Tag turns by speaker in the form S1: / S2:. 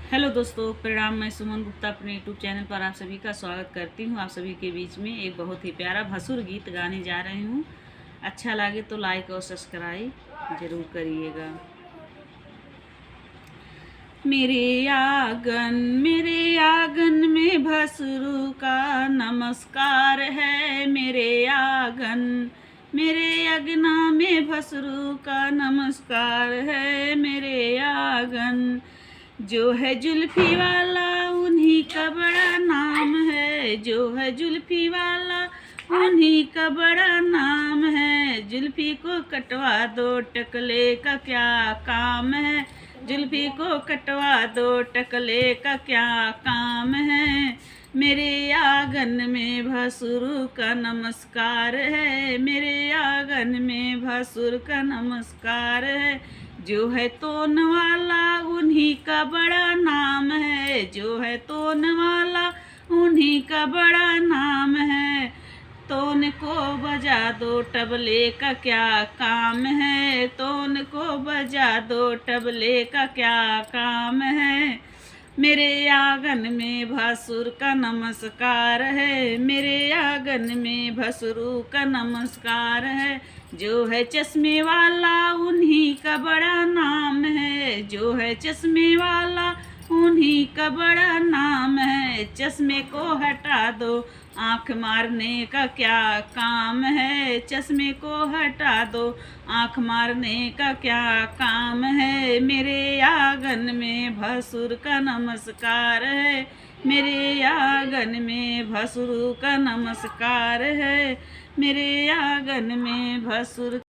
S1: Hello दोस्तों, प्रणाम। मैं सुमन गुप्ता अपने यूट्यूब चैनल पर आप सभी का स्वागत करती हूँ। आप सभी के बीच में एक बहुत ही प्यारा भसुर गीत गाने जा रही हूँ। अच्छा लगे तो लाइक और सब्सक्राइब ज़रूर करिएगा। मेरे आंगन में भसुरू का नमस्कार है। मेरे अगना में भसुरू का नमस्कार है। मेरे आंगन जो है जुल्फी वाला उन्हीं का बड़ा नाम है। जो है जुल्फी वाला उन्हीं का बड़ा नाम है। जुल्फी को कटवा दो, टकले का क्या काम है। जुल्फी को कटवा दो, टकले का क्या काम है। मेरे आंगन में भसुर का नमस्कार है। मेरे आंगन में भसुर का नमस्कार है। जो है तोन वाला उन्हीं का बड़ा नाम है। जो है तोन वाला उन्हीं का बड़ा नाम है। तोन को बजा दो, तबले का क्या काम है। तोन को बजा दो, तबले का क्या काम है। मेरे आंगन में भसुर का नमस्कार है। मेरे आंगन में भसुरू का नमस्कार है। जो है चश्मे वाला उन्हीं का बड़ा नाम है। जो है चश्मे वाला उन्हीं का बड़ा नाम है। चश्मे को हटा दो, आँख मारने का क्या काम है। चश्मे को हटा दो, आँख मारने का क्या काम है। मेरे आंगन में भसुर का नमस्कार है। मेरे आंगन में भसुर का नमस्कार है। मेरे आंगन में भसुर